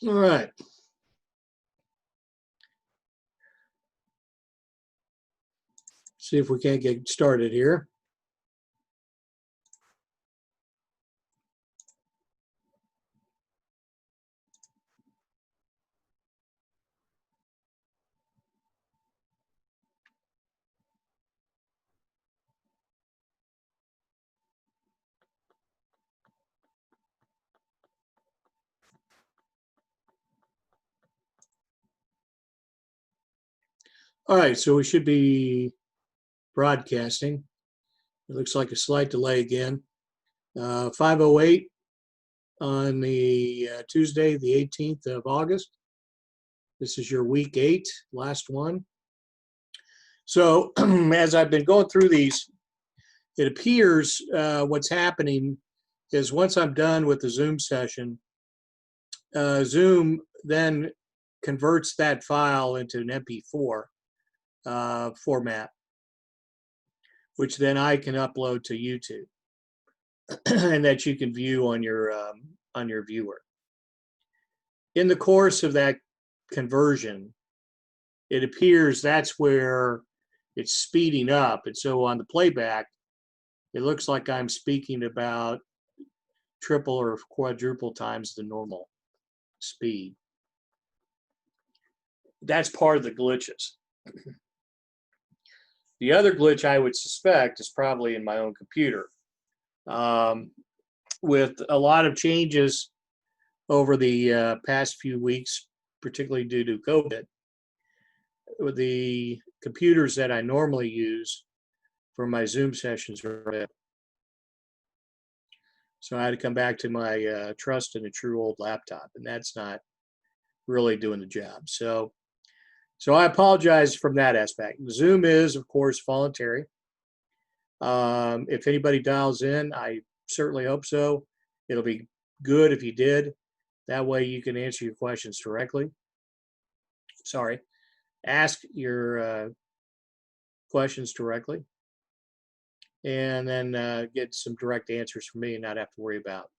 All right. See if we can't get started here. All right, so we should be broadcasting. It looks like a slight delay again. 5:08 on the Tuesday, the 18th of August. This is your week 8, last one. So as I've been going through these, it appears what's happening is once I'm done with the Zoom session, Zoom then converts that file into an MP4 format, which then I can upload to YouTube and that you can view on your viewer. In the course of that conversion, it appears that's where it's speeding up. And so on the playback, it looks like I'm speaking about triple or quadruple times the normal speed. That's part of the glitches. The other glitch I would suspect is probably in my own computer. With a lot of changes over the past few weeks, particularly due to COVID, with the computers that I normally use for my Zoom sessions are so I had to come back to my trusted and true old laptop, and that's not really doing the job. So I apologize from that aspect. Zoom is, of course, voluntary. If anybody dials in, I certainly hope so. It'll be good if you did. That way you can answer your questions directly. Sorry. Ask your questions directly. And then get some direct answers from me and not have to worry about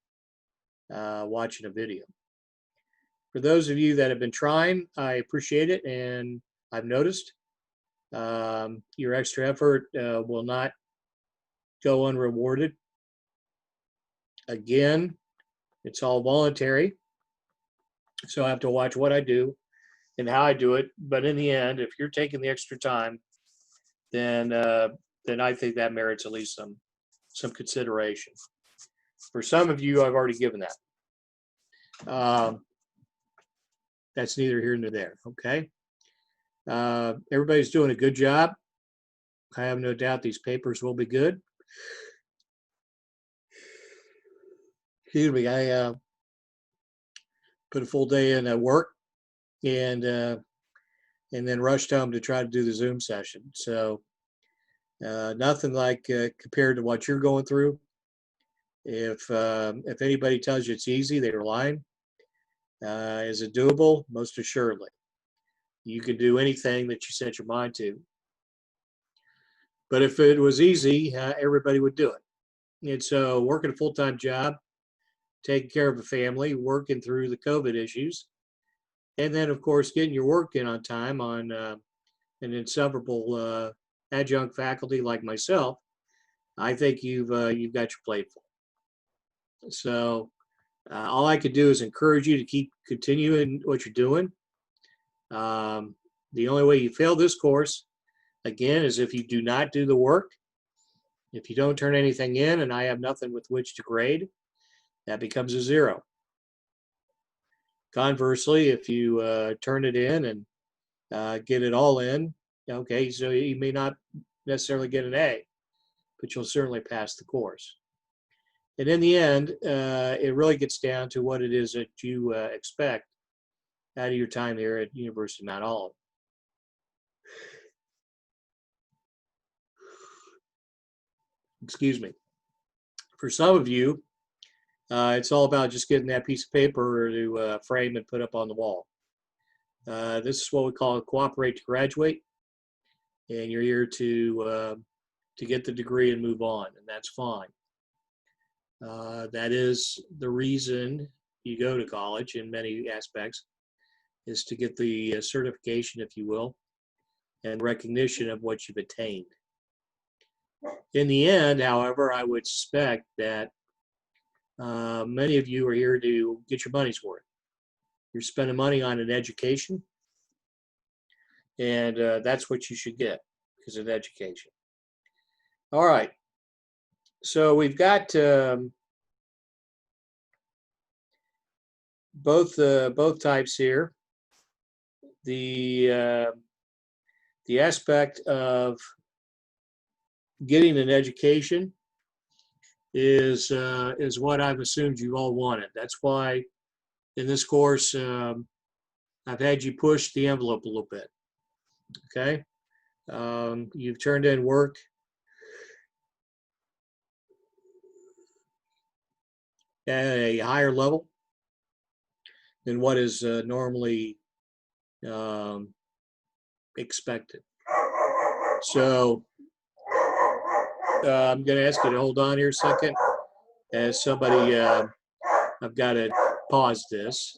watching a video. For those of you that have been trying, I appreciate it, and I've noticed your extra effort will not go unrewarded. Again, it's all voluntary, so I have to watch what I do and how I do it. But in the end, if you're taking the extra time, then I think that merits at least some consideration. For some of you, I've already given that. That's neither here nor there. Okay. Everybody's doing a good job. I have no doubt these papers will be good. Excuse me. I put a full day in at work and then rushed home to try to do the Zoom session. So nothing like compared to what you're going through. If anybody tells you it's easy, they're lying. Is it doable? Most assuredly. You can do anything that you set your mind to. But if it was easy, everybody would do it. And so working a full-time job, taking care of a family, working through the COVID issues, and then, of course, getting your work in on time on an insufferable adjunct faculty like myself, I think you've got your plate full. So all I could do is encourage you to keep continuing what you're doing. The only way you fail this course, again, is if you do not do the work. If you don't turn anything in and I have nothing with which to grade, that becomes a 0. Conversely, if you turn it in and get it all in, okay, so you may not necessarily get an A, but you'll certainly pass the course. And in the end, it really gets down to what it is that you expect out of your time here at University of Mount Olive. Excuse me. For some of you, it's all about just getting that piece of paper to frame and put up on the wall. This is what we call cooperate to graduate, and you're here to get the degree and move on, and that's fine. That is the reason you go to college in many aspects, is to get the certification, if you will, and recognition of what you've attained. In the end, however, I would suspect that many of you are here to get your money's worth. You're spending money on an education, and that's what you should get, because of education. All right, so we've got both types here. The aspect of getting an education is what I've assumed you all wanted. That's why in this course I've had you push the envelope a little bit. Okay, you've turned in work at a higher level than what is normally expected. So I'm going to ask you to hold on here a second. As somebody, I've got to pause this.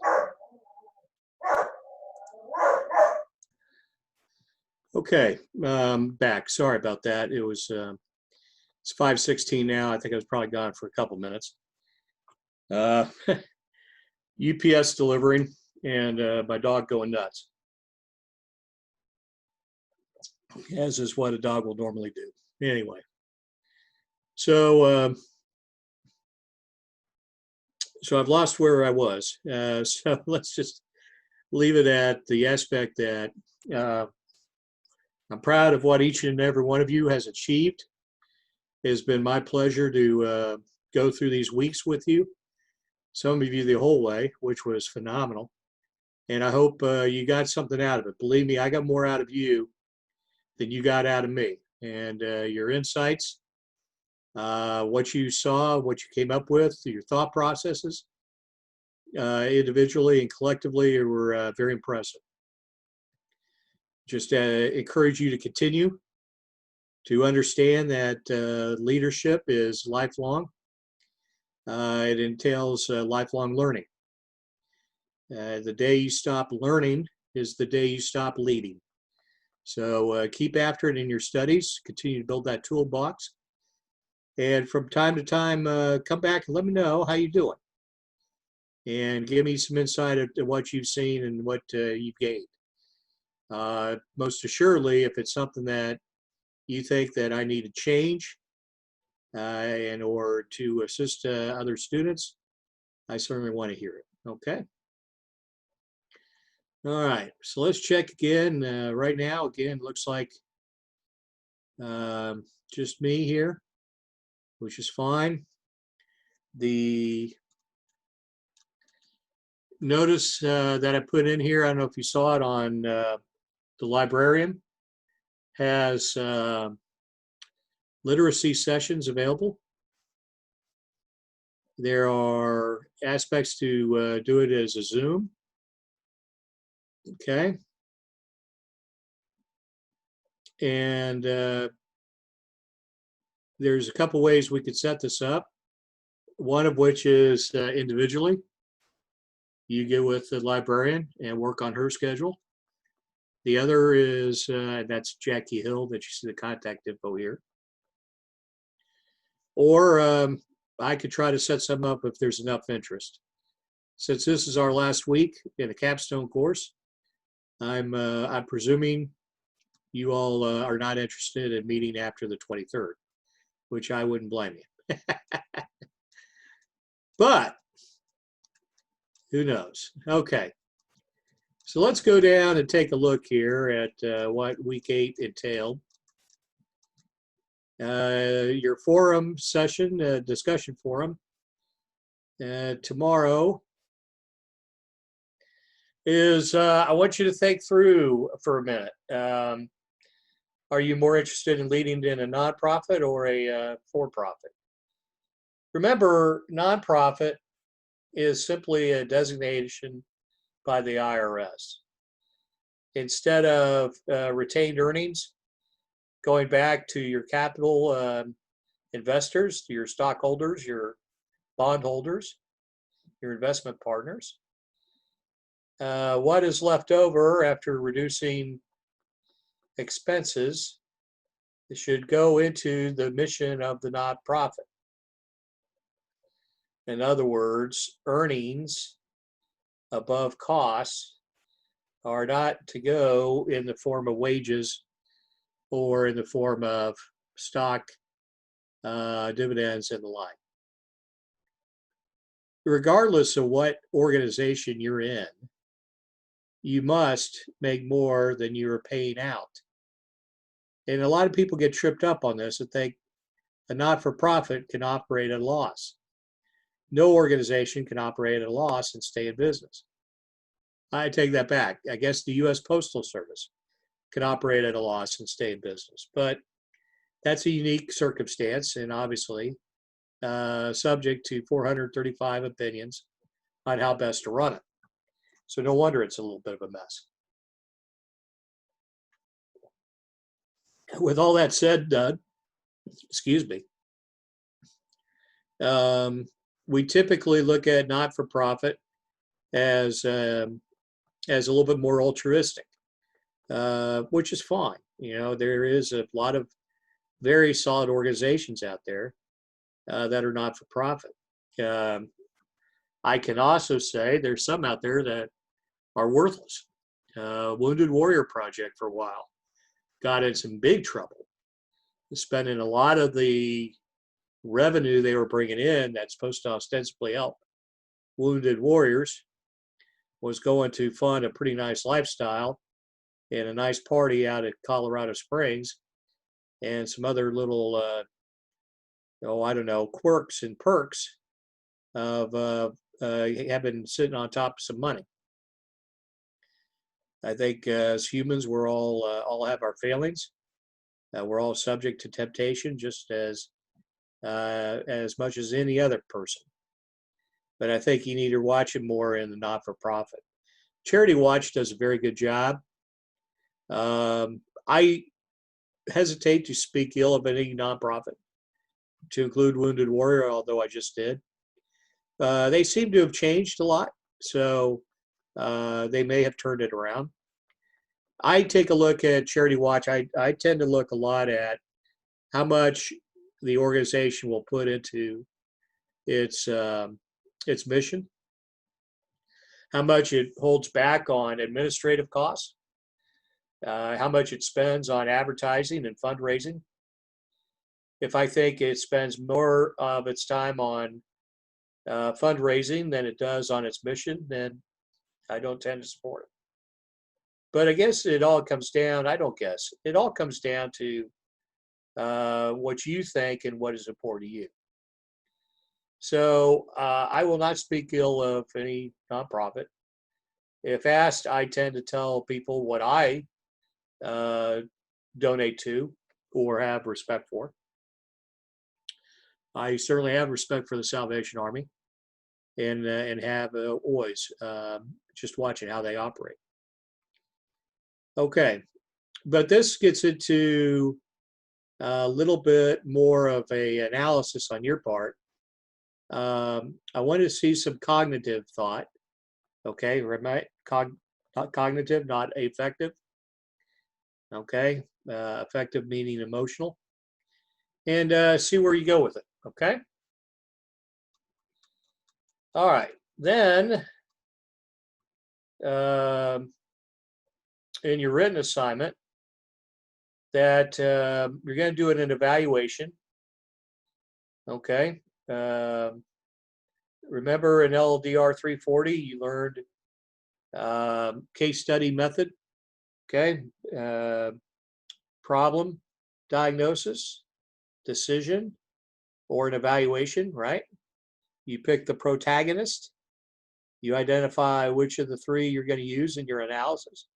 Okay, back. Sorry about that. It was it's 5:16 now. I think I was probably gone for a couple minutes. UPS delivering and my dog going nuts, as is what a dog will normally do. Anyway, so I've lost where I was. So let's just leave it at the aspect that I'm proud of what each and every one of you has achieved. It has been my pleasure to go through these weeks with you. Some of you the whole way, which was phenomenal. And I hope you got something out of it. Believe me, I got more out of you than you got out of me. And your insights, what you saw, what you came up with, your thought processes, individually and collectively, were very impressive. Just encourage you to continue to understand that leadership is lifelong. It entails lifelong learning. The day you stop learning is the day you stop leading. So keep after it in your studies, continue to build that toolbox. And from time to time, come back and let me know how you're doing. And give me some insight into what you've seen and what you've gained. Most assuredly, if it's something that you think that I need to change and or to assist other students, I certainly want to hear it. Okay. All right, so let's check again. Right now, again, looks like just me here, which is fine. The notice that I put in here, I don't know if you saw it on the librarian, has literacy sessions available. There are aspects to do it as a Zoom. Okay. And there's a couple ways we could set this up. One of which is individually. You get with the librarian and work on her schedule. The other is, that's Jackie Hill, that you see the contact info here. Or I could try to set some up if there's enough interest. Since this is our last week in a capstone course, I'm presuming you all are not interested in meeting after the 23rd, which I wouldn't blame you. But who knows? Okay. So let's go down and take a look here at what week 8 entailed. Your forum session, discussion forum, tomorrow is, I want you to think through for a minute. Are you more interested in leading in a nonprofit or a for-profit? Remember, nonprofit is simply a designation by the IRS. Instead of retained earnings going back to your capital investors, to your stockholders, your bondholders, your investment partners. What is left over after reducing expenses should go into the mission of the nonprofit. In other words, earnings above costs are not to go in the form of wages or in the form of stock, dividends, and the like. Regardless of what organization you're in, you must make more than you're paying out. And a lot of people get tripped up on this and think a not-for-profit can operate at a loss. No organization can operate at a loss and stay in business. I take that back. I guess the U.S. Postal Service can operate at a loss and stay in business. But that's a unique circumstance and obviously subject to 435 opinions on how best to run it. So no wonder it's a little bit of a mess. With all that said, excuse me, we typically look at not-for-profit as a little bit more altruistic, which is fine. You know, there is a lot of very solid organizations out there that are not-for-profit. I can also say there's some out there that are worthless. Wounded Warrior Project for a while got in some big trouble, spending a lot of the revenue they were bringing in that's supposed to ostensibly help wounded warriors was going to fund a pretty nice lifestyle and a nice party out at Colorado Springs and some other little, I don't know, quirks and perks of having sitting on top of some money. I think as humans, we're all have our failings. We're all subject to temptation, just as much as any other person. But I think you need to watch it more in the not-for-profit. Charity Watch does a very good job. I hesitate to speak ill of any nonprofit, to include Wounded Warrior, although I just did. They seem to have changed a lot, so they may have turned it around. I take a look at Charity Watch. I tend to look a lot at how much the organization will put into its mission, how much it holds back on administrative costs, how much it spends on advertising and fundraising. If I think it spends more of its time on fundraising than it does on its mission, then I don't tend to support it. But I guess it all comes down, I don't guess, it all comes down to what you think and what is important to you. So I will not speak ill of any nonprofit. If asked, I tend to tell people what I donate to or have respect for. I certainly have respect for the Salvation Army and have always just watching how they operate. Okay, but this gets into a little bit more of an analysis on your part. I want to see some cognitive thought. Okay, cognitive, not affective. Okay, affective meaning emotional. And see where you go with it. Okay. All right, then in your written assignment that you're going to do an evaluation. Okay. Remember in LDR 340, you learned case study method. Okay. Problem, diagnosis, decision, or an evaluation, right? You pick the protagonist. You identify which of the three you're going to use in your analysis.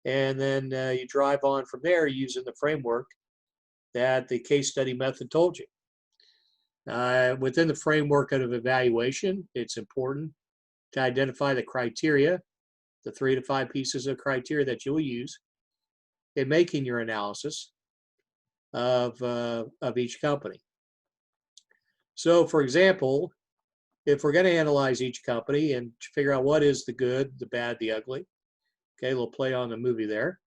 And then you drive on from there using the framework that the case study method told you. Within the framework of evaluation, it's important to identify the criteria, the 3 to 5 pieces of criteria that you'll use in making your analysis of each company. So for example, if we're going to analyze each company and figure out what is the good, the bad, the ugly, okay, we'll play on the movie there.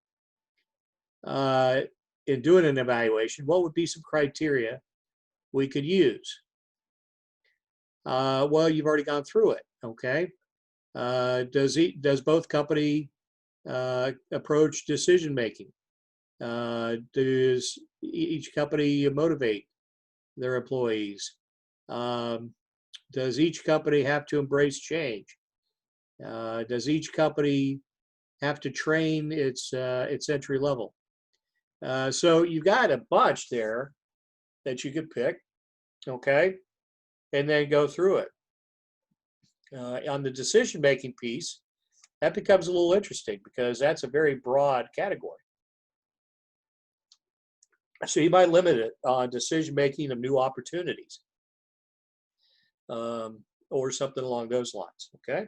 In doing an evaluation, what would be some criteria we could use? Well, you've already gone through it, okay? Does both company approach decision making? Does each company motivate their employees? Does each company have to embrace change? Does each company have to train its entry level? So you've got a bunch there that you could pick, okay, and then go through it. On the decision-making piece, that becomes a little interesting because that's a very broad category. So you might limit it on decision-making of new opportunities or something along those lines, okay?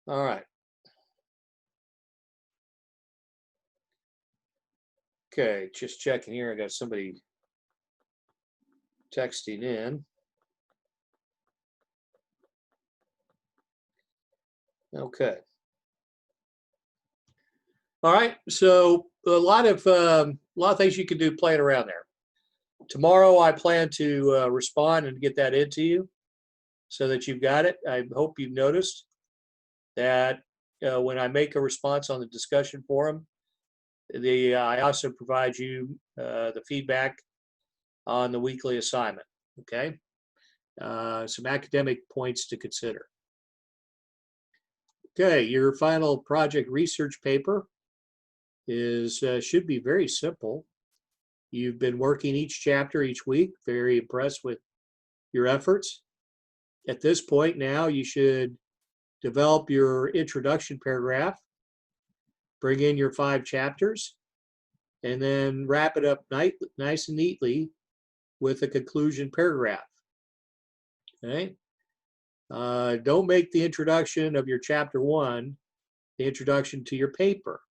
All right. Okay, just checking here. I got somebody texting in. Okay. All right. So a lot of things you can do playing around there. Tomorrow, I plan to respond and get that into you so that you've got it. I hope you've noticed that when I make a response on the discussion forum, I also provide you the feedback on the weekly assignment. Okay. Some academic points to consider. Okay, your final project research paper is should be very simple. You've been working each chapter each week. Very impressed with your efforts. At this point now, you should develop your introduction paragraph, bring in your 5 chapters, and then wrap it up nice and neatly with a conclusion paragraph. Okay. Don't make the introduction of your chapter 1 the introduction to your paper.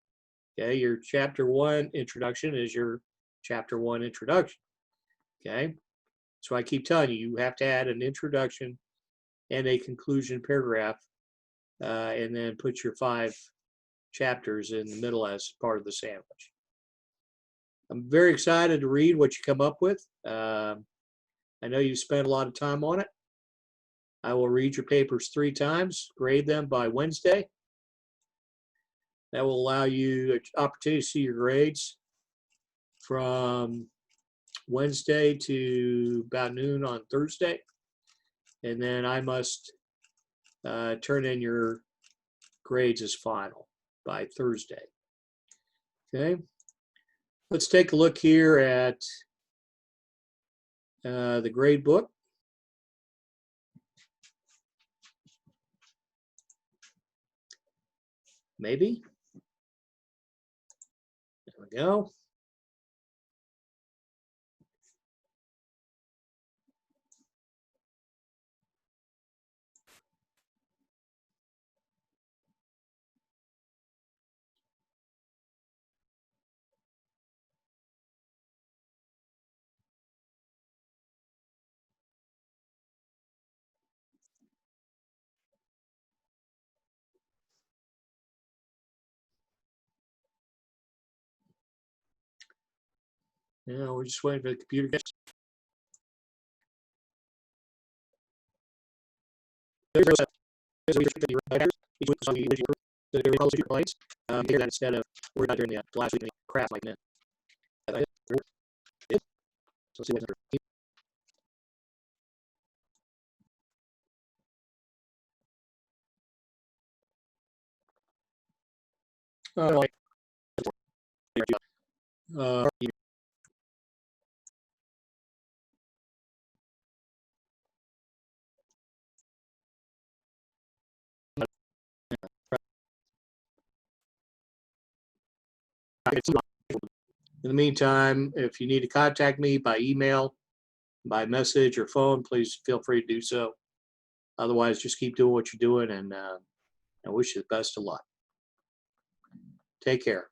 Okay, your chapter 1 introduction is your chapter 1 introduction. Okay, so I keep telling you, you have to add an introduction and a conclusion paragraph, and then put your 5 chapters in the middle as part of the sandwich. I'm very excited to read what you come up with. I know you spent a lot of time on it. I will read your papers 3 times, grade them by Wednesday. That will allow you an opportunity to see your grades from Wednesday to about noon on Thursday. And then I must turn in your grades as final by Thursday. Okay. Let's take a look here at the grade book. Maybe. There we go. Yeah, we're just waiting for the computer to instead of worried about during the last week crap like that. So see what's in the meantime, if you need to contact me by email, by message, or phone, please feel free to do so. Otherwise, just keep doing what you're doing, and I wish you the best of luck. Take care.